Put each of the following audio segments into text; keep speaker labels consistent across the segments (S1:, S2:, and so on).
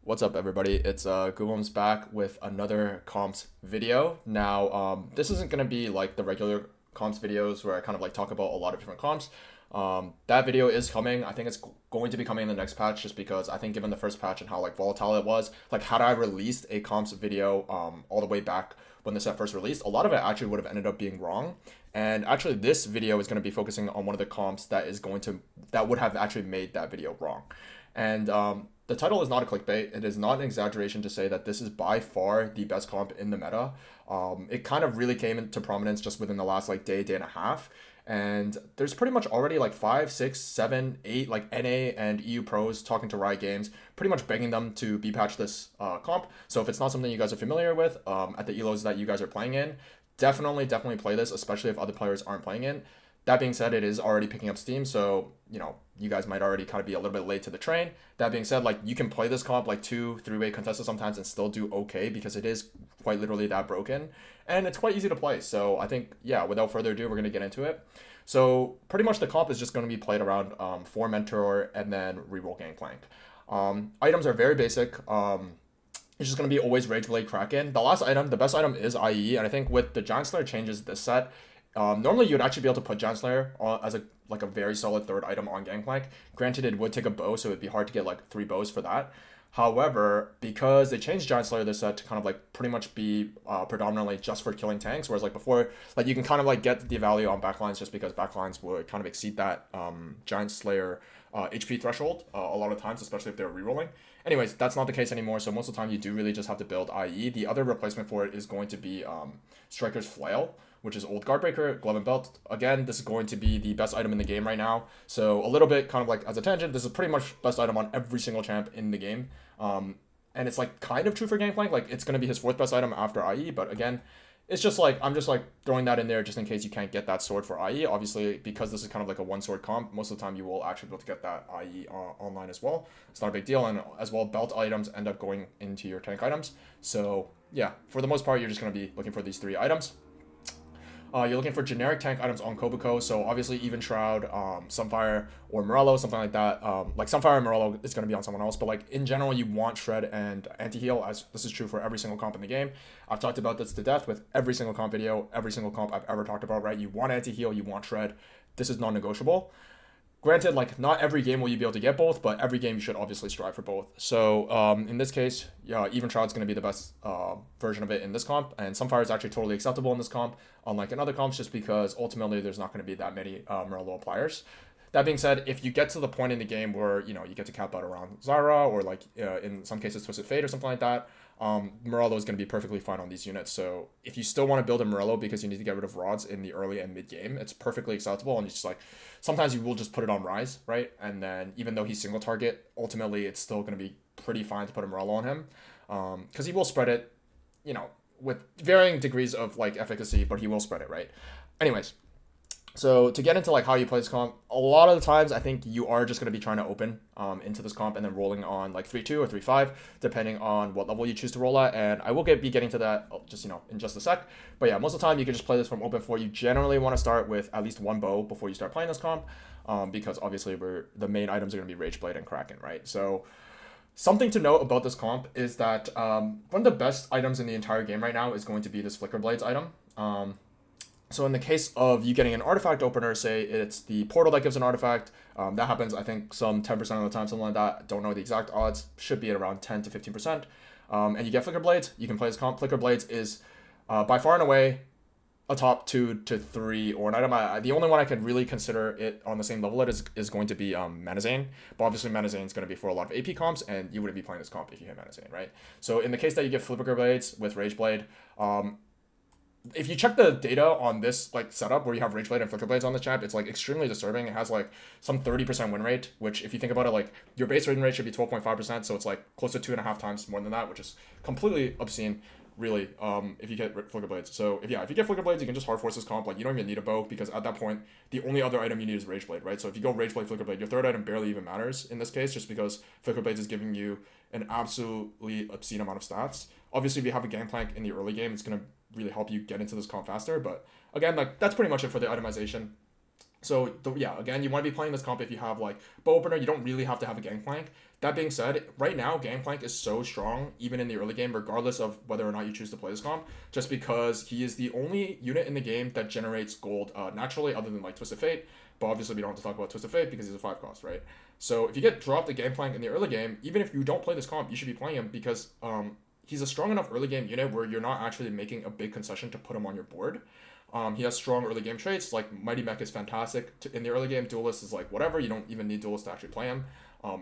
S1: What's up, everybody? It's guubums back with another comps video. Now, this isn't gonna be like the regular comps videos where I kind of like talk about a lot of different comps. That video is coming. I think it's going to be coming in the next patch, just because I think given the first patch and how like volatile it was, like had I released a comps video all the way back when the set first released, a lot of it actually would have ended up being wrong. And actually, this video is going to be focusing on one of the comps that would have actually made that video wrong. And the title is not a clickbait. It is not an exaggeration to say that this is by far the best comp in the meta. It kind of really came into prominence just within the last like day and a half. And there's pretty much already like 5, 6, 7, 8 like NA and EU pros talking to Riot Games, pretty much begging them to be patch this comp. So if it's not something you guys are familiar with at the elos that you guys are playing in, definitely play this, especially if other players aren't playing it. That being said, it is already picking up steam, so you guys might already kind of be a little bit late to the train. That being said, like you can play this comp like 2-3-way contested sometimes and still do okay because it is quite literally that broken, and it's quite easy to play. So I think, yeah, without further ado, we're gonna get into it. So pretty much the comp is just going to be played around 4 mentor and then reroll gangplank. Items are very basic. It's just going to be always Rage Blade Kraken. The last item, the best item is IE, and I think with the Giant Slayer changes this set, normally you'd actually be able to put Giant Slayer as a very solid third item on Gangplank. Granted, it would take a bow, so it'd be hard to get like 3 bows for that. However, because they changed Giant Slayer this set to kind of like pretty much be predominantly just for killing tanks, whereas like before, like you can kind of like get the value on backlines just because backlines would kind of exceed that Giant Slayer HP threshold a lot of times, especially if they're rerolling. Anyways, that's not the case anymore, so most of the time you do really just have to build IE. The other replacement for it is going to be Striker's Flail, which is Old Guardbreaker, Glove and Belt. Again, this is going to be the best item in the game right now. So a little bit kind of like as a tangent, this is pretty much best item on every single champ in the game. And it's like kind of true for Gangplank. Like it's going to be his 4th best item after IE, but again, it's just like I'm just like throwing that in there just in case you can't get that sword for IE. Obviously, because this is kind of like a one sword comp, most of the time you will actually be able to get that IE online as well. It's not a big deal, and as well, belt items end up going into your tank items. So yeah, for the most part, you're just going to be looking for these 3 items. You're looking for generic tank items on Kobuko, so obviously Even Shroud, Sunfire, or Morello, something like that. Like Sunfire and Morello is going to be on someone else, but like in general, you want Shred and Anti-Heal, as this is true for every single comp in the game. I've talked about this to death with every single comp video, every single comp I've ever talked about, right? You want Anti-Heal, you want Shred. This is non-negotiable. Granted, like not every game will you be able to get both, but every game you should obviously strive for both. So in this case, yeah, Even Shroud's going to be the best version of it in this comp, and Sunfire is actually totally acceptable in this comp, unlike in other comps, just because ultimately there's not going to be that many Merlot pliers. That being said, if you get to the point in the game where you get to cap out around Zyra or like in some cases Twisted Fate or something like that, Morello is going to be perfectly fine on these units. So if you still want to build a Morello because you need to get rid of rods in the early and mid game, it's perfectly acceptable. And it's just like sometimes you will just put it on Rise, right? And then even though he's single target, ultimately it's still going to be pretty fine to put a Morello on him because he will spread it, with varying degrees of like efficacy, but he will spread it, right? Anyways, so to get into like how you play this comp, a lot of the times I think you are just going to be trying to open into this comp and then rolling on like 3-2 or 3-5, depending on what level you choose to roll at. And I will be getting to that just in just a sec. But yeah, most of the time you can just play this from open 4. You generally want to start with at least 1 bow before you start playing this comp, because obviously the main items are going to be Rage Blade and Kraken, right? So something to note about this comp is that one of the best items in the entire game right now is going to be this Flicker Blades item. So in the case of you getting an artifact opener, say it's the portal that gives an artifact, that happens, I think, some 10% of the time, something like that. Don't know the exact odds. Should be at around 10 to 15%. And you get Flicker Blades. You can play this comp. Flicker Blades is by far and away a top 2 to 3 or an item. The only one I could really consider it on the same level is going to be Manazane. But obviously Manazane is going to be for a lot of AP comps, and you wouldn't be playing this comp if you hit Manazane, right? So in the case that you get Flicker Blades with Rage Blade, if you check the data on this like setup where you have Rage Blade and Flicker Blades on the champ, it's like extremely disturbing. It has like some 30% win rate, which if you think about it, like your base win rate should be 12.5%, so it's like close to 2.5 times more than that, which is completely obscene, really. If you get Flicker Blades. So if you get Flicker Blades, you can just hard force this comp. Like you don't even need a bow because at that point the only other item you need is Rage Blade, right? So if you go Rage Blade, Flicker Blade, your third item barely even matters in this case, just because Flicker Blades is giving you an absolutely obscene amount of stats. Obviously, if you have a Gangplank in the early game, it's gonna really help you get into this comp faster. But again, like that's pretty much it for the itemization. So yeah, again, you want to be playing this comp if you have like bow opener. You don't really have to have a gangplank. That being said, right now gangplank is so strong even in the early game, regardless of whether or not you choose to play this comp. Just because he is the only unit in the game that generates gold naturally, other than like Twisted Fate. But obviously we don't have to talk about Twisted Fate because he's a 5 cost, right? So if you get dropped a gangplank in the early game, even if you don't play this comp, you should be playing him because he's a strong enough early game unit where you're not actually making a big concession to put him on your board. He has strong early game traits, like Mighty Mech is fantastic in the early game. Duelist is like whatever, you don't even need Duelist to actually play him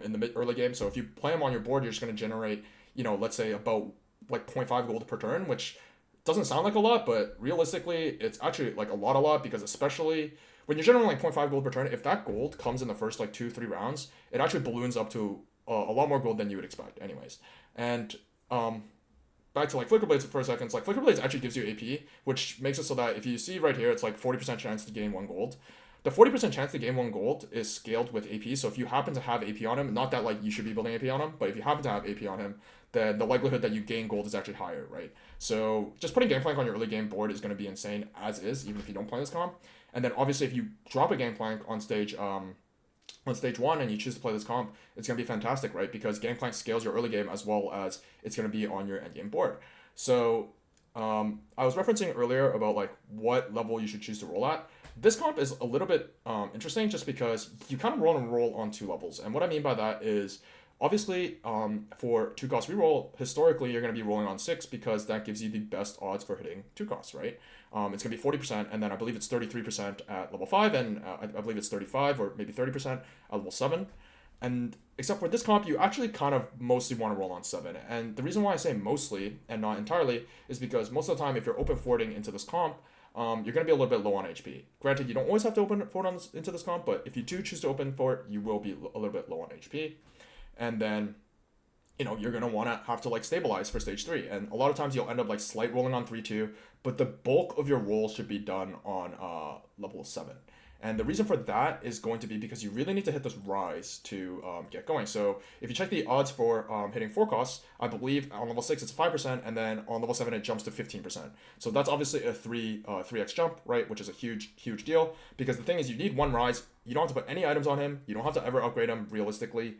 S1: in the early game. So if you play him on your board, you're just going to generate, let's say about like 0.5 gold per turn, which doesn't sound like a lot, but realistically, it's actually like a lot because especially when you're generating like 0.5 gold per turn, if that gold comes in the first like 2-3 rounds, it actually balloons up to a lot more gold than you would expect anyways. And back to like Flicker Blades for a second. It's like Flicker Blades actually gives you AP, which makes it so that if you see right here, it's like 40% chance to gain 1 gold. The 40% chance to gain 1 gold is scaled with AP. So if you happen to have AP on him, not that like you should be building AP on him, but if you happen to have AP on him, then the likelihood that you gain gold is actually higher, right? So just putting Gangplank on your early game board is going to be insane as is, even if you don't play this comp. And then obviously if you drop a Gangplank on stage 1 and you choose to play this comp, it's going to be fantastic, right? Because Gangplank scales your early game as well as it's going to be on your endgame board. So I was referencing earlier about like what level you should choose to roll at. This comp is a little bit interesting just because you kind of roll on 2 levels. And what I mean by that is obviously for 2 cost reroll, historically you're going to be rolling on 6 because that gives you the best odds for hitting 2 costs, right? It's going to be 40%, and then I believe it's 33% at level 5, and I believe it's 35 or maybe 30% at level 7. And except for this comp, you actually kind of mostly want to roll on 7. And the reason why I say mostly and not entirely is because most of the time, if you're open forwarding into this comp, you're going to be a little bit low on HP. Granted, you don't always have to open forward into this comp, but if you do choose to open forward, you will be a little bit low on HP. And then you're going to want to have to like stabilize for stage 3. And a lot of times you'll end up like slight rolling on 3-2, but the bulk of your rolls should be done on level 7. And the reason for that is going to be because you really need to hit this rise to get going. So if you check the odds for hitting 4 costs, I believe on level 6 it's 5%, and then on level 7 it jumps to 15%. So that's obviously a 3x jump, right? Which is a huge deal. Because the thing is, you need 1 rise. You don't have to put any items on him. You don't have to ever upgrade him realistically.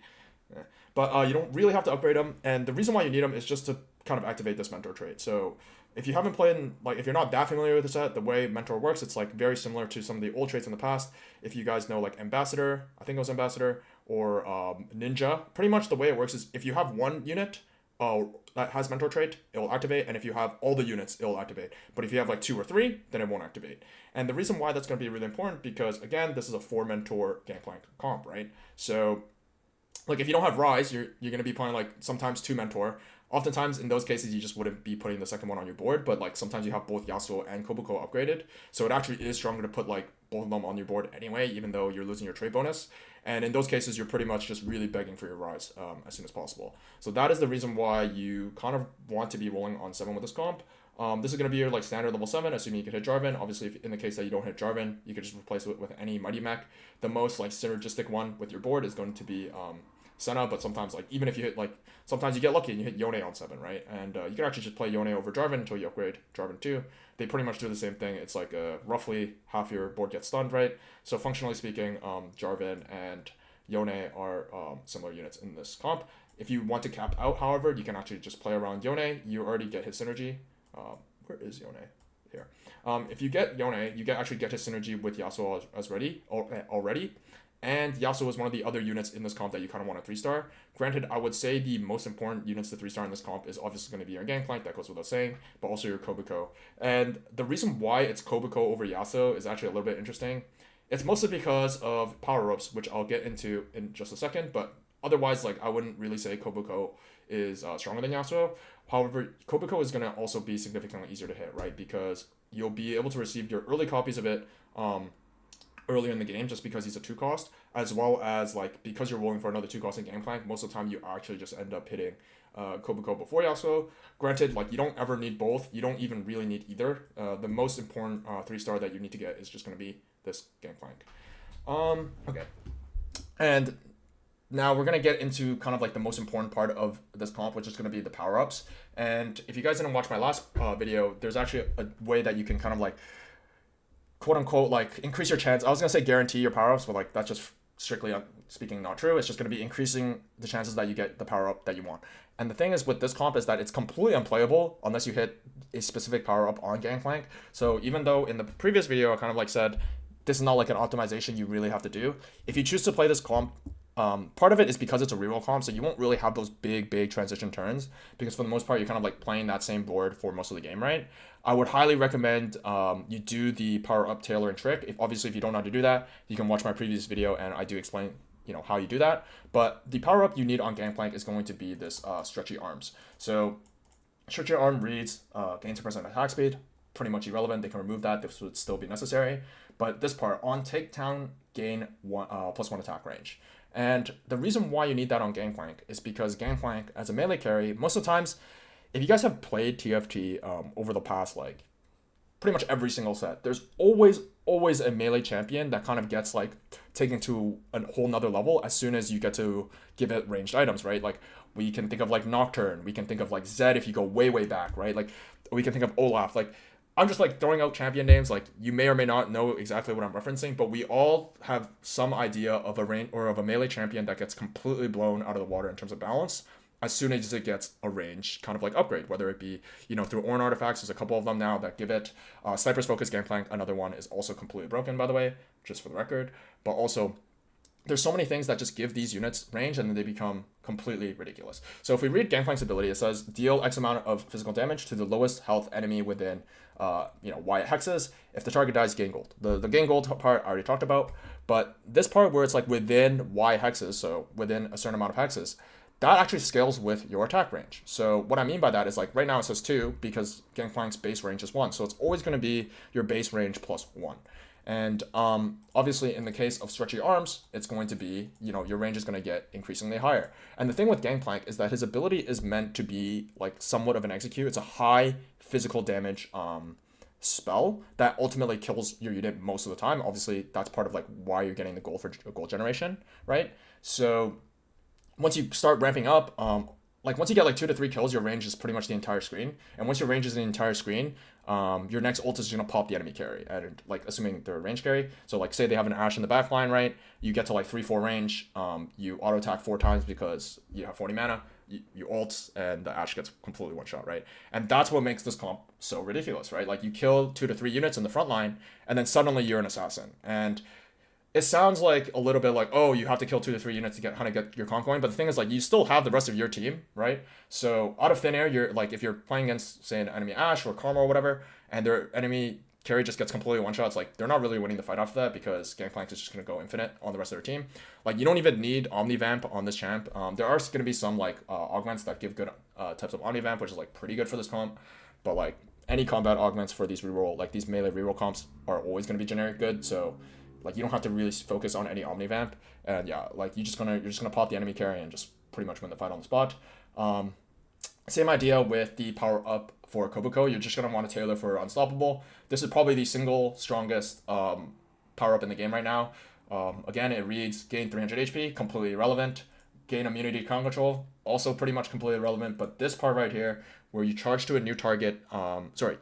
S1: But you don't really have to upgrade him, and the reason why you need him is just to kind of activate this mentor trait. So if you haven't played, if you're not that familiar with the set, the way mentor works, it's like very similar to some of the old traits in the past. If you guys know like Ambassador, I think it was Ambassador, or Ninja, pretty much the way it works is if you have 1 unit that has mentor trait, it will activate, and if you have all the units, it will activate. But if you have like 2 or 3, then it won't activate. And the reason why that's going to be really important, because again, this is a 4 mentor Gangplank comp, right? So like if you don't have Rise, you're going to be playing like sometimes 2 mentor. Oftentimes in those cases you just wouldn't be putting the second one on your board, but like sometimes you have both Yasuo and Kobuko upgraded, so it actually is stronger to put like both of them on your board anyway, even though you're losing your trade bonus. And in those cases you're pretty much just really begging for your Rise as soon as possible. So that is the reason why you kind of want to be rolling on 7 with this comp. This is going to be your like standard level 7, assuming you can hit Jarvan. Obviously, if in the case that you don't hit Jarvan, you could just replace it with any Mighty Mech. The most like synergistic one with your board is going to be Senna, but sometimes like even if you hit like sometimes you get lucky and you hit Yone on 7, right? And you can actually just play Yone over Jarvan until you upgrade Jarvan 2. They pretty much do the same thing. It's like roughly half your board gets stunned, right? So functionally speaking, Jarvan and Yone are similar units in this comp. If you want to cap out, however, you can actually just play around Yone. You already get his synergy. Where is Yone? Here. If you get Yone, you actually get his synergy with Yasuo already. And Yasuo is one of the other units in this comp that you kind of want to 3-star. Granted, I would say the most important units to 3-star in this comp is obviously going to be your Gangplank, that goes without saying, but also your Kobuko. And the reason why it's Kobuko over Yasuo is actually a little bit interesting. It's mostly because of Powerups, which I'll get into in just a second, but otherwise, like I wouldn't really say Kobuko is stronger than Yasuo. However, Kobuko is going to also be significantly easier to hit, right? Because you'll be able to receive your early copies of it earlier in the game just because he's a 2 cost, as well as like because you're rolling for another 2 cost in Gangplank, most of the time you actually just end up hitting Kobuko before Yasuo. Granted, like you don't ever need both, you don't even really need either. The most important 3-star that you need to get is just going to be this Gangplank. Okay, and now we're going to get into kind of like the most important part of this comp, which is going to be the power-ups. And if you guys didn't watch my last video, there's actually a way that you can kind of like quote unquote like increase your chance. I was gonna say guarantee your power ups, but like that's just strictly speaking not true. It's just gonna be increasing the chances that you get the power up that you want. And the thing is with this comp is that it's completely unplayable unless you hit a specific power up on Gangplank. So even though in the previous video I kind of like said this is not like an optimization you really have to do, if you choose to play this comp, part of it is because it's a reroll comp, so you won't really have those big transition turns because for the most part you're kind of like playing that same board for most of the game, right? I would highly recommend you do the power up tailoring trick. Obviously if you don't know how to do that, you can watch my previous video and I do explain how you do that. But the power up you need on Gangplank is going to be this stretchy arms. So stretchy arm reads gain 10% attack speed, pretty much irrelevant. They can remove that. This would still be necessary. But this part on takedown gain +1 attack range. And the reason why you need that on Gangplank is because Gangplank as a melee carry, most of the times, if you guys have played TFT over the past like pretty much every single set, there's always a melee champion that kind of gets like taken to a whole nother level as soon as you get to give it ranged items, right? Like we can think of like Nocturne, we can think of like Zed if you go way back, right? Like we can think of Olaf. Like I'm just like throwing out champion names, like you may or may not know exactly what I'm referencing, but we all have some idea of a range or of a melee champion that gets completely blown out of the water in terms of balance as soon as it gets a range kind of like upgrade, whether it be, through Ornn artifacts. There's a couple of them now that give it. Sniper's Focus Gangplank, another one, is also completely broken, by the way, just for the record. But also, there's so many things that just give these units range and then they become completely ridiculous. So if we read Gangplank's ability, it says deal X amount of physical damage to the lowest health enemy within, Y hexes. If the target dies, gain gold. The gain gold part I already talked about, but this part where it's like within Y hexes, so within a certain amount of hexes, that actually scales with your attack range. So what I mean by that is like right now it says 2 because Gangplank's base range is 1. So it's always going to be your base range +1. And obviously in the case of stretchy arms, it's going to be, your range is going to get increasingly higher. And the thing with Gangplank is that his ability is meant to be like somewhat of an execute. It's a high physical damage spell that ultimately kills your unit most of the time. Obviously that's part of like why you're getting the gold for gold generation, right? So once you start ramping up, like once you get like 2 to 3 kills, your range is pretty much the entire screen. And once your range is the entire screen, your next ult is gonna pop the enemy carry, and like assuming they're a range carry. So like say they have an Ashe in the back line, right? You get to like 3-4 range, you auto attack 4 times because you have 40 mana. You ult and the Ashe gets completely one shot, right? And that's what makes this comp so ridiculous, right? Like you kill 2 to 3 units in the front line, and then suddenly you're an assassin. And it sounds like a little bit like, oh, you have to kill 2 to 3 units to get your conk going. But the thing is, like, you still have the rest of your team, right? So out of thin air, you're like, if you're playing against, say, an enemy Ashe or Karma or whatever, and their enemy carry just gets completely one shots, like they're not really winning the fight after that because Gangplank is just gonna go infinite on the rest of their team. Like you don't even need Omnivamp on this champ. There are gonna be some like augments that give good types of Omnivamp, which is like pretty good for this comp, but like any combat augments for these reroll, like these melee reroll comps are always gonna be generic good. So like you don't have to really focus on any Omnivamp, and yeah, like you're just gonna pop the enemy carry and just pretty much win the fight on the spot. Same idea with the power up for Kobuko. You're just gonna want to tailor for Unstoppable. This is probably the single strongest power up in the game right now. Again, it reads gain 300 HP, completely irrelevant. Gain immunity to crown control, also pretty much completely irrelevant. But this part right here, where you charge to a new target,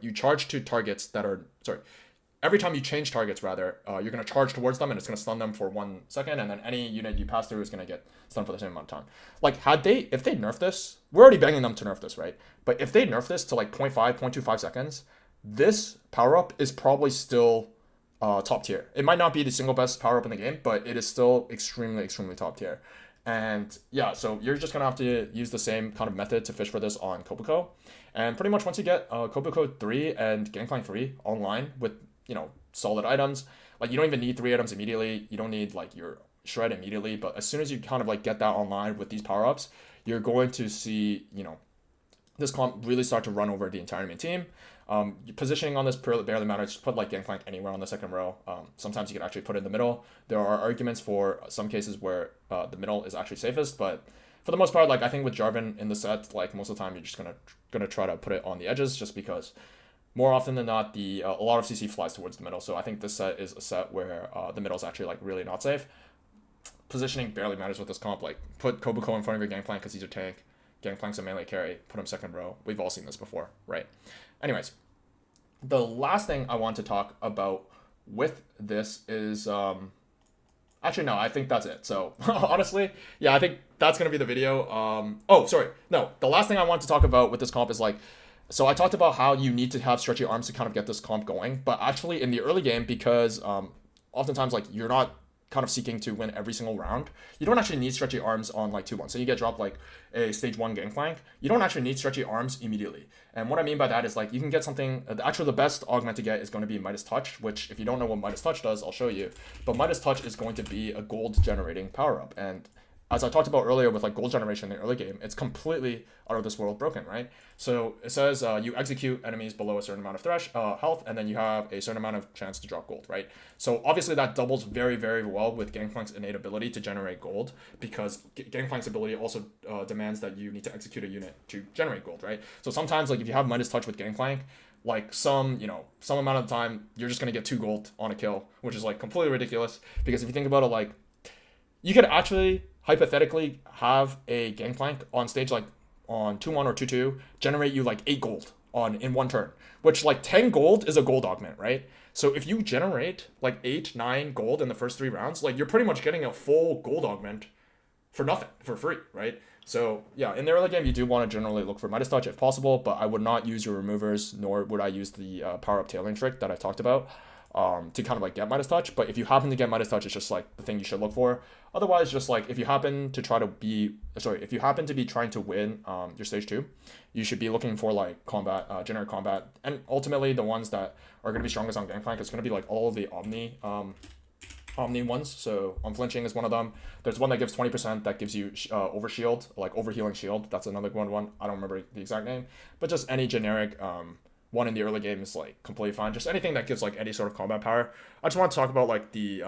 S1: you charge to targets that are every time you change targets, rather, you're going to charge towards them, and it's going to stun them for 1 second, and then any unit you pass through is going to get stunned for the same amount of time. Like, if they nerf this, we're already begging them to nerf this, right? But if they nerf this to like 0.5, 0.25 seconds, this power-up is probably still top tier. It might not be the single best power-up in the game, but it is still extremely top tier. And yeah, so you're just going to have to use the same kind of method to fish for this on Kobuko. And pretty much once you get Kobuko 3 and Gangplank 3 online with solid items, like you don't even need 3 items immediately. You don't need like your shred immediately, but as soon as you kind of like get that online with these power-ups, you're going to see, this comp really start to run over the entire enemy team. Positioning on this barely matters. Just put like Gangplank anywhere on the second row. Sometimes you can actually put it in the middle. There are arguments for some cases where the middle is actually safest, but for the most part, like I think with Jarvan in the set, like most of the time you're just gonna try to put it on the edges, just because more often than not, a lot of CC flies towards the middle. So I think this set is a set where the middle is actually like really not safe. Positioning barely matters with this comp. Like put Kobuko in front of your Gangplank because he's a tank. Gangplank's a melee carry. Put him second row. We've all seen this before, right? Anyways, the last thing I want to talk about with this is actually no, I think that's it. So honestly, yeah, I think that's gonna be the video. Oh, sorry, no, the last thing I want to talk about with this comp is like, so I talked about how you need to have stretchy arms to kind of get this comp going, but actually in the early game, because oftentimes like you're not kind of seeking to win every single round, you don't actually need stretchy arms on like 2-1. So you get dropped like a stage 1 gangplank, you don't actually need stretchy arms immediately. And what I mean by that is like you can get something, actually the best augment to get is going to be Midas Touch, which if you don't know what Midas Touch does, I'll show you. But Midas Touch is going to be a gold generating power up. And as I talked about earlier with like gold generation in the early game, it's completely out of this world broken, right? So it says you execute enemies below a certain amount of health, and then you have a certain amount of chance to drop gold, right? So obviously that doubles very, very well with Gangplank's innate ability to generate gold, because Gangplank's ability also demands that you need to execute a unit to generate gold, right? So sometimes like if you have Midas Touch with Gangplank, like some amount of the time, you're just gonna get 2 gold on a kill, which is like completely ridiculous, because if you think about it, like you could actually hypothetically have a gangplank on stage like on 2-1 or 2-2 generate you like 8 gold in one turn, which like 10 gold is a gold augment, right? So if you generate like 8-9 gold in the first 3 rounds, like you're pretty much getting a full gold augment for nothing, for free, right? So yeah, in the early game you do want to generally look for Midas Touch if possible, but I would not use your removers, nor would I use the power up tailoring trick that I talked about to kind of like get Midas Touch. But if you happen to get Midas Touch, it's just like the thing you should look for. Otherwise, just like if you happen to if you happen to be trying to win your stage 2, you should be looking for like combat, generic combat, and ultimately the ones that are going to be strongest on Gangplank is going to be like all of the Omni ones. So unflinching is one of them. There's one that gives 20% that gives you overshield, like overhealing shield. That's another one. I don't remember the exact name, but just any generic one in the early game is like completely fine. Just anything that gives like any sort of combat power. I just want to talk about like the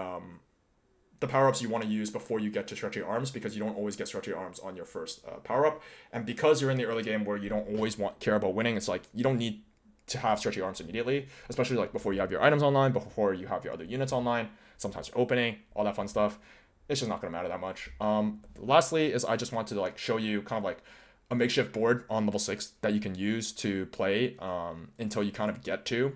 S1: power-ups you want to use before you get to stretchy arms, because you don't always get stretchy arms on your first power-up. And because you're in the early game where you don't always care about winning, it's like you don't need to have stretchy arms immediately, especially like before you have your items online, before you have your other units online, sometimes you're opening, all that fun stuff. It's just not going to matter that much. Lastly is I just want to like show you kind of like a makeshift board on level 6 that you can use to play until you kind of get to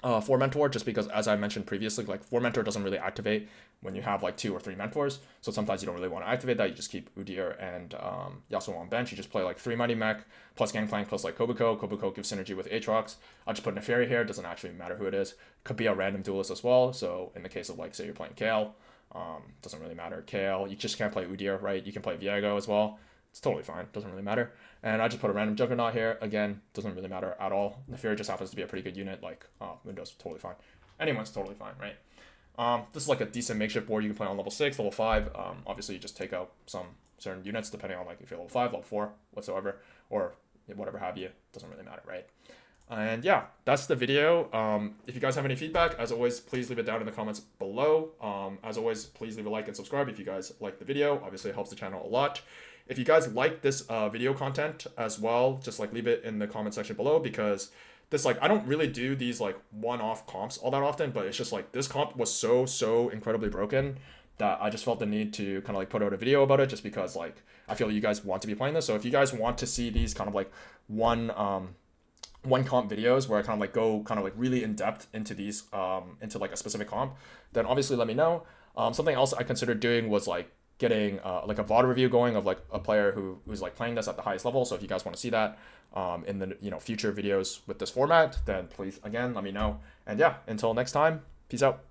S1: 4 mentor, just because as I mentioned previously, like 4 mentor doesn't really activate when you have like 2 or 3 mentors, so sometimes you don't really want to activate that. You just keep Udyr and Yasuo on bench. You just play like 3 Mighty Mech plus Gangplank plus like Kobuko gives synergy with Aatrox. I just put Neferi here, doesn't actually matter who it is. Could be a random duelist as well, so in the case of like say you're playing Kale, doesn't really matter. Kale, you just can't play Udyr, right? You can play Viego as well. It's totally fine, doesn't really matter. And I just put a random Juggernaut here, again, doesn't really matter at all. Neferi just happens to be a pretty good unit, like Windows, totally fine. Anyone's totally fine, right? This is like a decent makeshift board you can play on level 6, level 5. Obviously you just take out some certain units depending on like if you're level 5, level 4, whatsoever, or whatever have you, doesn't really matter, right? And yeah, that's the video. If you guys have any feedback, as always, please leave it down in the comments below. As always, please leave a like and subscribe if you guys like the video. Obviously it helps the channel a lot. If you guys like this video content as well, just like leave it in the comment section below, because this, like, I don't really do these like one-off comps all that often, but it's just like this comp was so incredibly broken that I just felt the need to kind of like put out a video about it, just because like I feel you guys want to be playing this. So if you guys want to see these kind of like one comp videos where I kind of like go kind of like really in depth into these into like a specific comp, then obviously let me know. Something else I considered doing was like getting like a VOD review going of like a player who's like playing this at the highest level. So if you guys want to see that in the future videos with this format, then please again let me know. And yeah, until next time, peace out.